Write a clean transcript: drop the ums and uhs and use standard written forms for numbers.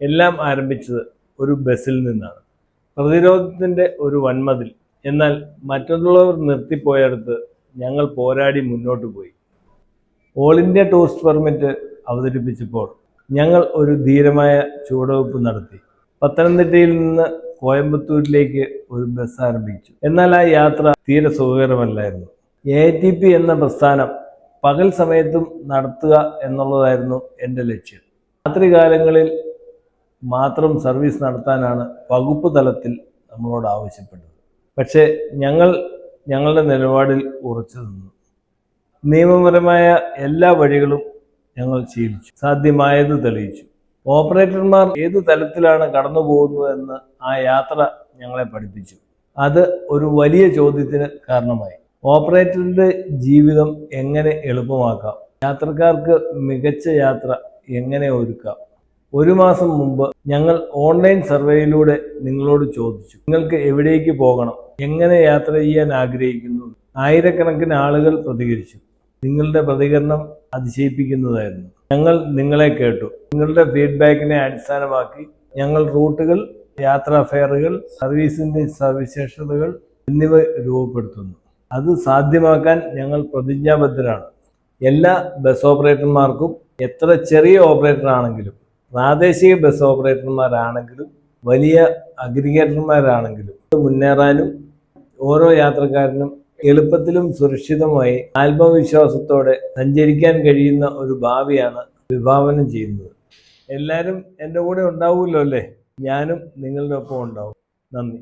എല്ലാം ആരംഭിച്ചത് ഒരു ബസ്സിൽ നിന്നാണ്. പ്രതിരോധത്തിൻ്റെ ഒരു വൻമതിൽ. എന്നാൽ മറ്റുള്ളവർ നിർത്തിപ്പോയടുത്ത് ഞങ്ങൾ പോരാടി മുന്നോട്ട് പോയി. ഓൾ ഇന്ത്യ ടൂറിസ്റ്റ് പെർമിറ്റ് അവതരിപ്പിച്ചപ്പോൾ ഞങ്ങൾ ഒരു ധീരമായ ചുവടുവെപ്പ് നടത്തി. പത്തനംതിട്ടയിൽ നിന്ന് കോയമ്പത്തൂരിലേക്ക് ഒരു ബസ് ആരംഭിച്ചു. എന്നാൽ ആ യാത്ര തീരെ സുഖകരമല്ലായിരുന്നു. AITP എന്ന പ്രസ്ഥാനം പകൽ സമയത്തും നടത്തുക എന്നുള്ളതായിരുന്നു എൻ്റെ ലക്ഷ്യം. രാത്രികാലങ്ങളിൽ മാത്രം സർവീസ് നടത്താനാണ് വകുപ്പ് തലത്തിൽ നമ്മളോട് ആവശ്യപ്പെട്ടത്. പക്ഷേ ഞങ്ങളുടെ നിലപാടിൽ ഉറച്ചു നിന്നു. നിയമപരമായ എല്ലാ വഴികളും ഞങ്ങൾ ശീലിച്ചു, സാധ്യമായത് തെളിയിച്ചു. ഓപ്പറേറ്റർമാർ ഏത് തലത്തിലാണ് കടന്നു പോകുന്നതെന്ന് ആ യാത്ര ഞങ്ങളെ പഠിപ്പിച്ചു. അത് ഒരു വലിയ ചോദ്യത്തിന് കാരണമായി. ഓപ്പറേറ്ററുടെ ജീവിതം എങ്ങനെ എളുപ്പമാക്കാം? യാത്രക്കാർക്ക് മികച്ച യാത്ര എങ്ങനെ ഒരുക്കാം? ഒരു മാസം മുമ്പ് ഞങ്ങൾ ഓൺലൈൻ സർവേയിലൂടെ നിങ്ങളോട് ചോദിച്ചു, നിങ്ങൾക്ക് എവിടേക്ക് പോകണം, എങ്ങനെ യാത്ര ചെയ്യാൻ ആഗ്രഹിക്കുന്നു? ആയിരക്കണക്കിന് ആളുകൾ പ്രതികരിച്ചു. നിങ്ങളുടെ പ്രതികരണം അതിശയിപ്പിക്കുന്നതായിരുന്നു. ഞങ്ങൾ നിങ്ങളെ കേട്ടു. നിങ്ങളുടെ ഫീഡ്ബാക്കിനെ അടിസ്ഥാനമാക്കി ഞങ്ങൾ റൂട്ടുകൾ, യാത്രാ ഫെയറുകൾ, സർവീസിൻ്റെ സവിശേഷതകൾ എന്നിവ രൂപപ്പെടുത്തുന്നു. അത് സാധ്യമാക്കാൻ ഞങ്ങൾ പ്രതിജ്ഞാബദ്ധരാണ്. എല്ലാ ബസ് ഓപ്പറേറ്റർമാർക്കും, എത്ര ചെറിയ ഓപ്പറേറ്റർ ആണെങ്കിലും, പ്രാദേശിക ബസ് ഓപ്പറേറ്റർമാരാണെങ്കിലും, വലിയ അഗ്രിഗേറ്റർമാരാണെങ്കിലും മുന്നേറാനും ഓരോ യാത്രക്കാരനും എളുപ്പത്തിലും സുരക്ഷിതമായി ആത്മവിശ്വാസത്തോടെ സഞ്ചരിക്കാൻ കഴിയുന്ന ഒരു ഭാവിയാണ് വിഭാവനം ചെയ്യുന്നത്. എല്ലാവരും എൻ്റെ കൂടെ ഉണ്ടാവുമല്ലോ അല്ലേ? ഞാനും നിങ്ങളുടെ ഒപ്പം ഉണ്ടാവും. നന്ദി.